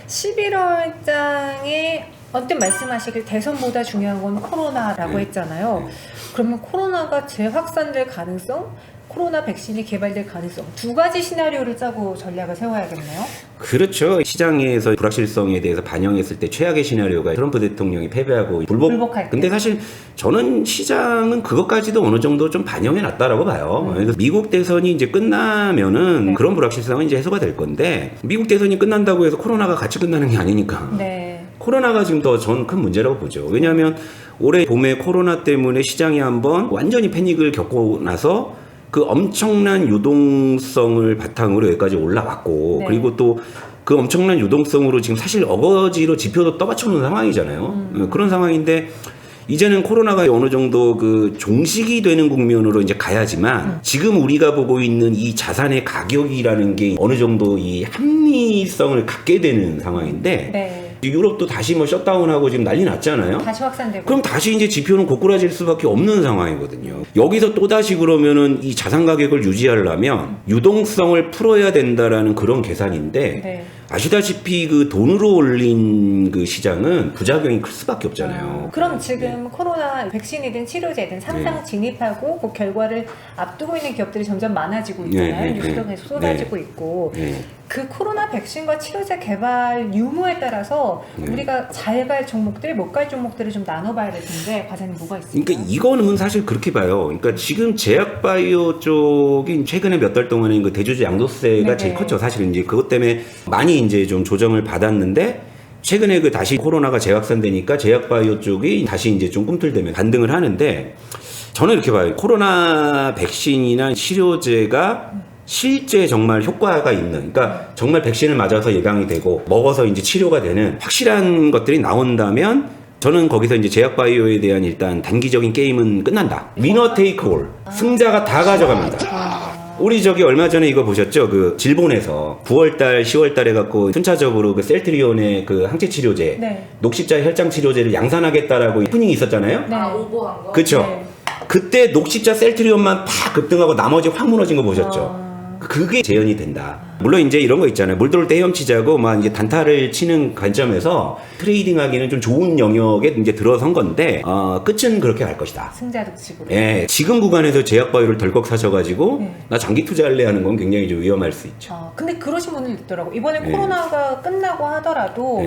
11월장에 언뜻 말씀하시길 대선보다 중요한 건 코로나라고 했잖아요. 그러면 코로나가 재확산될 가능성, 코로나 백신이 개발될 가능성 두 가지 시나리오를 짜고 전략을 세워야겠네요. 그렇죠. 시장에서 불확실성에 대해서 반영했을 때 최악의 시나리오가 트럼프 대통령이 패배하고 불복할 때. 근데 사실 저는 시장은 그것까지도 어느 정도 좀 반영해 놨다라고 봐요. 그래서 미국 대선이 이제 끝나면은 그런 불확실성은 이제 해소가 될 건데 미국 대선이 끝난다고 해서 코로나가 같이 끝나는 게 아니니까. 네. 코로나가 지금 더 전 큰 문제라고 보죠. 왜냐하면 올해 봄에 코로나 때문에 시장이 한번 완전히 패닉을 겪고 나서 그 엄청난 유동성을 바탕으로 여기까지 올라왔고 네. 그리고 또 그 엄청난 유동성으로 지금 사실 어거지로 지표도 떠받쳐놓은 상황이잖아요. 그런 상황인데 이제는 코로나가 어느 정도 그 종식이 되는 국면으로 이제 가야지만 지금 우리가 보고 있는 이 자산의 가격이라는 게 어느 정도 이 합리성을 갖게 되는 상황인데 네. 유럽도 다시 뭐 셧다운하고 지금 난리 났잖아요. 다시 확산되고. 그럼 다시 이제 지표는 고꾸라질 수밖에 없는 상황이거든요. 여기서 또다시 그러면은 이 자산 가격을 유지하려면 유동성을 풀어야 된다라는 그런 계산인데 네. 아시다시피 그 돈으로 올린 그 시장은 부작용이 클 수밖에 없잖아요. 그럼 지금 코로나 백신이든 치료제든 상상 진입하고 그 결과를 앞두고 있는 기업들이 점점 많아지고 있잖아요. 뉴스도 계속 쏟아지고 있고. 그 코로나 백신과 치료제 개발 유무에 따라서 우리가 잘 갈 종목들, 못 갈 종목들을 좀 나눠봐야 될 텐데 과장님 뭐가 있을까요? 그러니까 이거는 사실 그렇게 봐요. 그러니까 지금 제약바이오 쪽이 최근에 몇 달 동안에 그 대주주 양도세가 네네. 제일 컸죠. 사실은 이제 그것 때문에 많이 이제 좀 조정을 받았는데 최근에 그 다시 코로나가 재확산되니까 제약바이오 쪽이 다시 이제 좀 꿈틀대면 반등을 하는데 저는 이렇게 봐요. 코로나 백신이나 치료제가 실제 정말 효과가 있는, 그러니까 정말 백신을 맞아서 예방이 되고 먹어서 이제 치료가 되는 확실한 것들이 나온다면 저는 거기서 이제 제약바이오에 대한 일단 단기적인 게임은 끝난다. 위너 테이크 올. 승자가 다 가져갑니다. 우리 저기 얼마 전에 이거 보셨죠? 그 질본에서 9월달, 10월달에 갖고 순차적으로 그 셀트리온의 그 항체 치료제, 네. 녹십자 혈장 치료제를 양산하겠다라고 해프닝이 있었잖아요. 네. 오버한 거? 그렇죠. 네. 그때 녹십자 셀트리온만 팍 급등하고 나머지 확 무너진 거 보셨죠? 그게 재현이 된다. 물론 이제 이런 거 있잖아요. 물 들어올 때 헤엄치자고 막 이제 단타를 치는 관점에서 트레이딩하기는 좀 좋은 영역에 이제 들어선 건데 끝은 그렇게 갈 것이다. 승자독식으로. 예, 지금 구간에서 제약바이오를 덜컥 사셔가지고 나 장기 투자할래 하는 건 굉장히 좀 위험할 수 있죠. 근데 그러신 분들 있더라고. 이번에 코로나가 끝나고 하더라도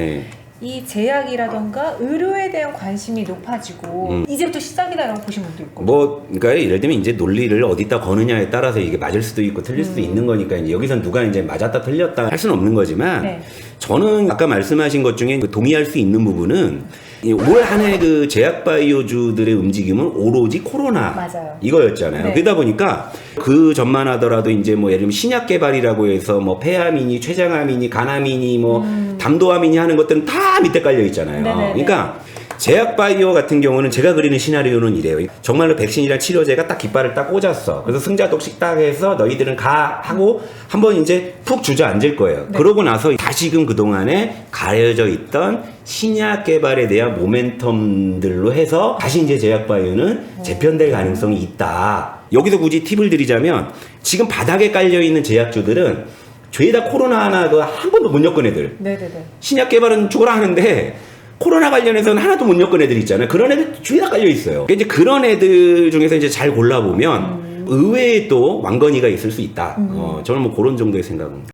이 제약이라던가 의료에 대한 관심이 높아지고 이제부터 시작이다라고 보신 분도 있고. 뭐, 그러니까 예를 들면 이제 논리를 어디다 거느냐에 따라서 이게 맞을 수도 있고 틀릴 수도 있는 거니까 이제 여기선 누가 이제 맞았다 틀렸다 할 수는 없는 거지만 네. 저는 아까 말씀하신 것 중에 그 동의할 수 있는 부분은 올 한 해 그 제약바이오주들의 움직임은 오로지 코로나 맞아요. 이거였잖아요. 네. 그러다 보니까 그 전만 하더라도 이제 뭐 예를 들면 신약 개발이라고 해서 뭐 폐암이니 췌장암이니 간암이니 뭐 담도암이니 하는 것들은 다 밑에 깔려 있잖아요. 네네네. 그러니까 제약바이오 같은 경우는 제가 그리는 시나리오는 이래요. 정말로 백신이랑 치료제가 딱 깃발을 딱 꽂았어. 그래서 승자독식 딱 해서 너희들은 가 하고 한번 이제 푹 주저앉을 거예요. 그러고 나서 다시금 그동안에 가려져 있던 신약 개발에 대한 모멘텀들로 해서 다시 이제 제약바이오는 재편될 가능성이 있다. 여기서 굳이 팁을 드리자면 지금 바닥에 깔려있는 제약주들은 죄다 코로나 하나 한 번도 못 엮은 애들. 네네네. 신약 개발은 죽어라 하는데 코로나 관련해서는 하나도 못 엮은 애들 있잖아요. 그런 애들 뒤에 다 깔려 있어요. 그러니까 이제 그런 애들 중에서 이제 잘 골라보면 의외에 또 왕건이가 있을 수 있다. 저는 뭐 그런 정도의 생각입니다.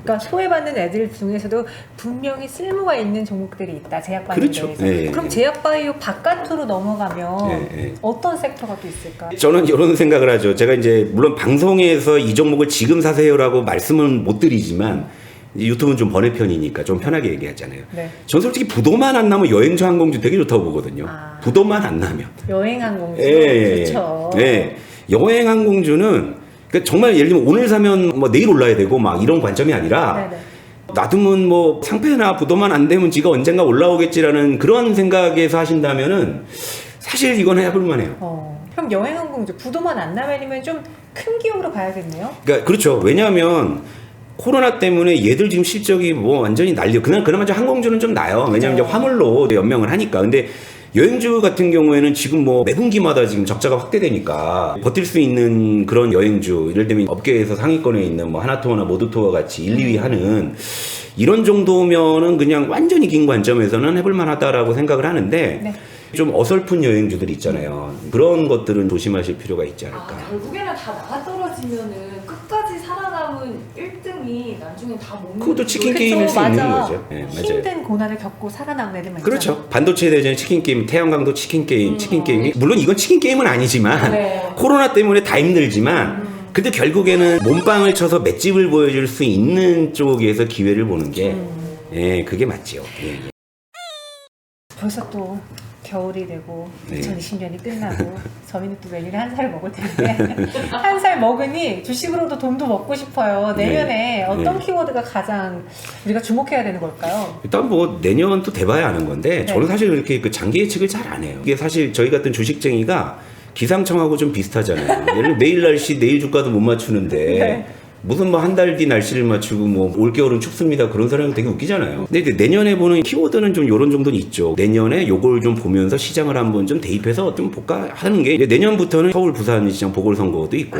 그러니까 소외받는 애들 중에서도 분명히 쓸모가 있는 종목들이 있다. 제약바이오에 그렇죠. 대해서. 네. 그럼 제약바이오 바깥으로 넘어가면 네. 어떤 섹터가 또 있을까? 저는 이런 생각을 하죠. 제가 이제 물론 방송에서 이 종목을 지금 사세요라고 말씀은 못 드리지만 유튜브는 좀 번외편이니까 좀 편하게 얘기하잖아요. 네. 전 솔직히 부도만 안 나면 여행주 항공주 되게 좋다고 보거든요. 부도만 안 나면. 여행항공주. 예. 좋죠. 예. 여행항공주는 그러니까 정말 예를 들면 오늘 사면 뭐 내일 올라야 되고 막 이런 관점이 아니라 네네. 놔두면 뭐 상패나 부도만 안 되면 지가 언젠가 올라오겠지라는 그런 생각에서 하신다면은 사실 이건 해볼 만해요. 그럼 여행항공주 부도만 안 나면이면 좀 큰 기업으로 봐야겠네요. 그러니까 그렇죠. 왜냐하면 코로나 때문에 얘들 지금 실적이 뭐 완전히 난리요. 그나마 좀 항공주는 좀 나요. 왜냐면 이제 화물로 연명을 하니까. 근데 여행주 같은 경우에는 지금 뭐 매분기마다 지금 적자가 확대되니까 버틸 수 있는 그런 여행주, 예를 들면 업계에서 상위권에 있는 뭐 하나투어나 모두투어 같이 1, 2위 하는 이런 정도면은 그냥 완전히 긴 관점에서는 해볼 만하다라고 생각을 하는데 네. 좀 어설픈 여행주들 있잖아요. 그런 것들은 조심하실 필요가 있지 않을까. 결국에는 다 나가떨어지면은 끝까지 살아남은 1등이 나중에 다 못. 그것도 치킨 그쵸, 게임일 수 있는 맞아. 거죠. 네, 맞아요. 힘든 고난을 겪고 살아남은 애들만 그렇죠. 있잖아. 반도체 대전 치킨 게임, 태양광도 치킨 게임, 치킨 게임이 물론 이건 치킨 게임은 아니지만 네. 코로나 때문에 다 힘들지만 근데 결국에는 몸빵을 쳐서 맷집을 보여줄 수 있는 쪽에서 기회를 보는 게 예, 그게 맞지요. 예, 예. 벌써 또 겨울이 되고 네. 2020년이 끝나고 저희는 또 내년에 한 살 먹을 텐데 한 살 먹으니 주식으로도 돈도 먹고 싶어요. 내년에 네. 어떤 네. 키워드가 가장 우리가 주목해야 되는 걸까요? 일단 뭐 내년 또 돼봐야 아는 건데 네. 저는 사실 이렇게 그 장기 예측을 잘 안 해요. 이게 사실 저희 같은 주식쟁이가 기상청하고 좀 비슷하잖아요. 예를 들어 내일 날씨, 내일 주가도 못 맞추는데 네. 무슨 뭐 한 달 뒤 날씨를 맞추고 뭐 올겨울은 춥습니다. 그런 사람이 되게 웃기잖아요. 근데 이제 내년에 보는 키워드는 좀 요런 정도는 있죠. 내년에 요걸 좀 보면서 시장을 한번 좀 대입해서 좀 볼까 하는 게 이제 내년부터는 서울, 부산 시장 보궐선거도 있고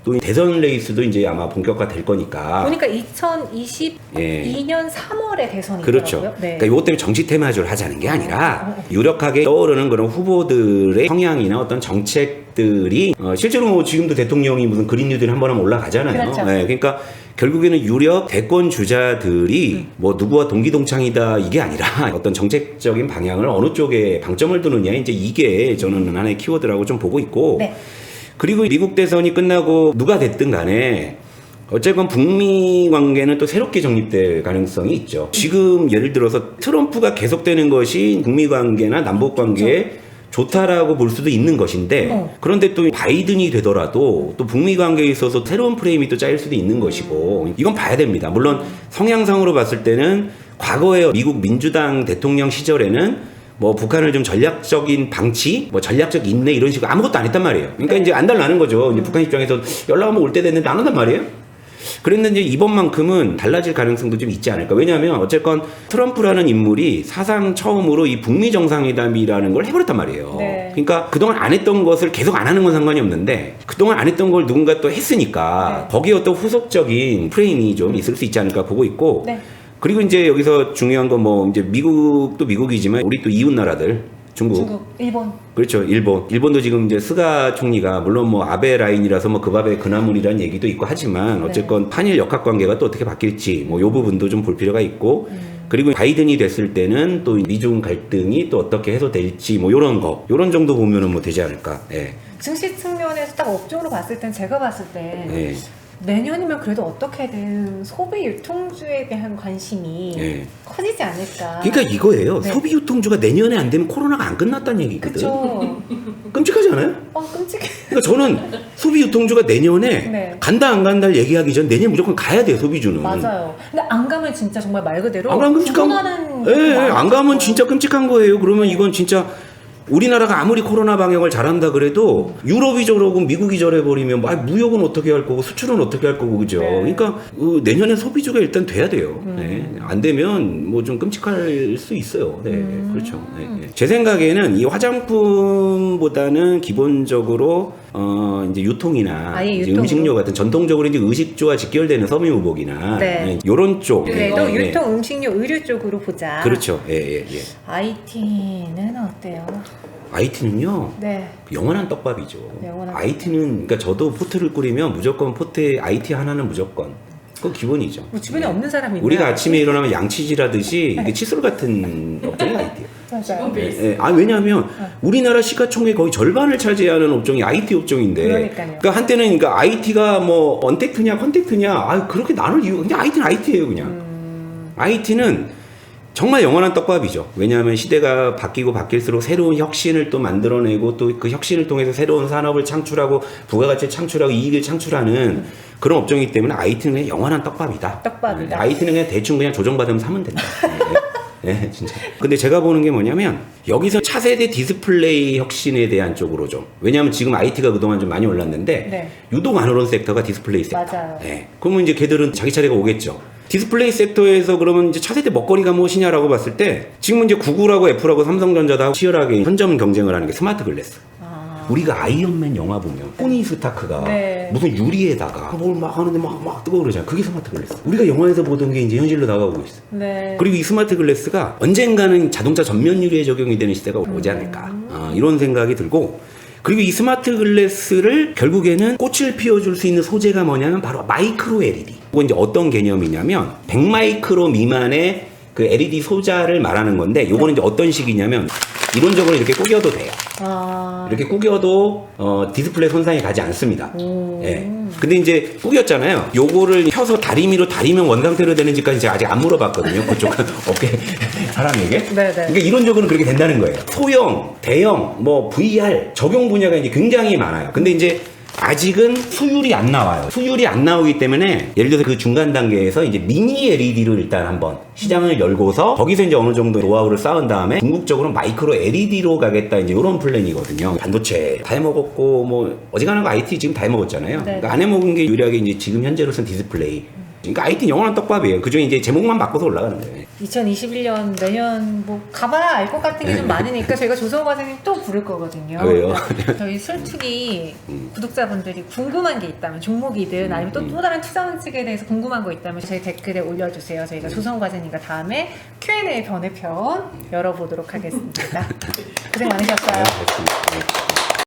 또 대선 레이스도 이제 아마 본격화 될 거니까. 보니까 2022년 3월에 대선이 그렇죠. 있더라고요. 네. 그러니까 이것 때문에 정치 테마주를 하자는 게 아니라 유력하게 떠오르는 그런 후보들의 성향이나 어떤 정책들이 실제로 뭐 지금도 대통령이 무슨 그린 뉴딜 한 번 하면 올라가잖아요. 그렇죠. 네, 그러니까 결국에는 유력 대권 주자들이 뭐 누구와 동기동창이다 이게 아니라 어떤 정책적인 방향을 어느 쪽에 방점을 두느냐 이제 이게 저는 하나의 키워드라고 좀 보고 있고 네. 그리고 미국 대선이 끝나고 누가 됐든 간에 어쨌건 북미 관계는 또 새롭게 정립될 가능성이 있죠. 지금 예를 들어서 트럼프가 계속되는 것이 북미 관계나 남북 관계에 좋다라고 볼 수도 있는 것인데 그런데 또 바이든이 되더라도 또 북미 관계에 있어서 새로운 프레임이 또 짜일 수도 있는 것이고 이건 봐야 됩니다. 물론 성향상으로 봤을 때는 과거에 미국 민주당 대통령 시절에는 뭐 북한을 좀 전략적인 방치, 뭐 전략적 인내 이런 식으로 아무것도 안 했단 말이에요. 그러니까 이제 안달나는 거죠. 이제 북한 입장에서 연락 오면 올 때 됐는데 안 온단 말이에요. 그랬는데 이제 이번만큼은 달라질 가능성도 좀 있지 않을까. 왜냐하면 어쨌건 트럼프라는 인물이 사상 처음으로 이 북미 정상회담이라는 걸 해버렸단 말이에요. 네. 그러니까 그동안 안 했던 것을 계속 안 하는 건 상관이 없는데 그동안 안 했던 걸 누군가 또 했으니까 네. 거기에 어떤 후속적인 프레임이 좀 있을 수 있지 않을까 보고 있고 네. 그리고 이제 여기서 중요한 건 뭐 이제 미국도 미국이지만 우리 또 이웃 나라들 중국, 일본. 그렇죠. 일본도 지금 이제 스가 총리가 물론 뭐 아베 라인이라서 뭐 그 밥에 그나물이라는 얘기도 있고 하지만 어쨌건 한일 역학 관계가 또 어떻게 바뀔지 뭐 요 부분도 좀 볼 필요가 있고 그리고 바이든이 됐을 때는 또 미중 갈등이 또 어떻게 해소될지 뭐 요런 요런 정도 보면은 뭐 되지 않을까. 예. 증시 측면에서 딱 업종으로 봤을 땐 제가 봤을 때 예. 내년이면 그래도 어떻게든 소비 유통주에 대한 관심이 예. 커지지 않을까. 그러니까 이거예요. 네. 소비 유통주가 내년에 안 되면 코로나가 안 끝났다는 얘기거든. 그쵸. 끔찍하지 않아요? 끔찍해. 그러니까 저는 소비 유통주가 내년에 네. 간다 안 간다를 얘기하기 전 내년 무조건 가야 돼요, 소비주는. 맞아요. 근데 안 가면 진짜 정말 말 그대로 안 가면 끔찍한 구분하는 예, 게 안 가면 많을 진짜 끔찍한 거예요. 그러면 네. 이건 진짜 우리나라가 아무리 코로나 방역을 잘한다 그래도 유럽이 저러고 미국이 저래버리면 무역은 어떻게 할 거고 수출은 어떻게 할 거고 그죠? 네. 그러니까 내년에 소비주가 일단 돼야 돼요. 네. 안 되면 뭐 좀 끔찍할 수 있어요. 네, 그렇죠. 네, 네. 제 생각에는 이 화장품보다는 기본적으로 이제 유통이나 아예 이제 유통으로. 음식료 같은 전통적으로 이제 의식주와 직결되는 섬유유복이나 네. 이런 쪽. 그래도 네. 유통, 음식료, 의류 쪽으로 보자. 그렇죠. 예, 예, 예. IT는 어때요? IT는요. 네. 영원한 떡밥이죠. 영원한 IT는 그러니까 저도 포트를 꾸리면 무조건 포트에 IT 하나는 무조건. 그거 기본이죠. 뭐 주변에 네. 없는 사람이 우리가 있나요? 아침에 일어나면 양치질하듯이 이게 칫솔 같은 업종이 IT예요. 맞아요. 예, 예. 왜냐하면 우리나라 시가총액 거의 절반을 차지하는 업종이 IT 업종인데. 그러니까요. 그러니까 한때는 그러니까 IT가 뭐 언택트냐 컨택트냐 그렇게 나눌 이유 그냥 IT는 IT예요 그냥. IT는 정말 영원한 떡밥이죠. 왜냐하면 시대가 바뀌고 바뀔수록 새로운 혁신을 또 만들어내고 또 그 혁신을 통해서 새로운 산업을 창출하고 부가가치를 창출하고 이익을 창출하는 그런 업종이기 때문에 IT는 그냥 영원한 떡밥이다. 떡밥이다. IT는 그냥 대충 그냥 조정받으면 사면 된다. 네, 진짜. 근데 제가 보는 게 뭐냐면 여기서 차세대 디스플레이 혁신에 대한 쪽으로 좀 왜냐하면 지금 IT가 그동안 좀 많이 올랐는데 네. 유독 안 오른 섹터가 디스플레이 섹터. 맞아요. 네. 그러면 이제 걔들은 자기 차례가 오겠죠. 디스플레이 섹터에서 그러면 이제 차세대 먹거리가 무엇이냐라고 봤을 때 지금은 이제 구글하고 애플하고 삼성전자도 치열하게 선점 경쟁을 하는 게 스마트 글래스. 우리가 아이언맨 영화 보면 토니 스타크가 네. 무슨 유리에다가 뭘 막 하는데 막 뜨거워 그러잖아. 그게 스마트 글래스. 우리가 영화에서 보던 게 이제 현실로 다가오고 있어. 네. 그리고 이 스마트 글래스가 언젠가는 자동차 전면 유리에 적용이 되는 시대가 오지 않을까. 이런 생각이 들고, 그리고 이 스마트 글래스를 결국에는 꽃을 피워줄 수 있는 소재가 뭐냐면 바로 마이크로 LED. 이건 이제 어떤 개념이냐면 100마이크로 미만의 그 LED 소자를 말하는 건데, 요거는 이제 어떤 식이냐면 이론적으로 이렇게 구겨도 돼요. 이렇게 구겨도 디스플레이 손상이 가지 않습니다. 예. 근데 이제 구겼잖아요. 요거를 펴서 다리미로 다리면 원상태로 되는지까지 제가 아직 안 물어봤거든요. 그쪽 업계 사람에게. 네네. 그러니까 이론적으로는 그렇게 된다는 거예요. 소형, 대형, 뭐 VR 적용 분야가 이제 굉장히 많아요. 근데 이제 아직은 수율이 안 나와요. 수율이 안 나오기 때문에 예를 들어서 그 중간 단계에서 이제 미니 LED로 일단 한번 시장을 열고서 거기서 이제 어느 정도 노하우를 쌓은 다음에 궁극적으로 마이크로 LED로 가겠다, 이제 이런 플랜이거든요. 반도체 다 해먹었고 뭐 어지간한 거 IT 지금 다 해먹었잖아요. 네. 그러니까 안 해먹은 게 유리하게 이제 지금 현재로서는 디스플레이. 그러니까 IT는 영원한 떡밥이에요. 그중에 이제 제목만 바꿔서 올라가는 거예요. 2021년 내년 뭐 가봐야 알 것 같은 게 좀 많으니까 저희가 조성호 과장님 또 부를 거거든요. 아, 왜요? 저희 술투기 구독자분들이 궁금한 게 있다면 종목이든 아니면 또 다른 투자 원칙에 대해서 궁금한 거 있다면 저희 댓글에 올려주세요. 저희가 조성호 과장님과 다음에 Q&A 번외편 열어보도록 하겠습니다. 고생 많으셨어요. 네, 됐습니다. 네.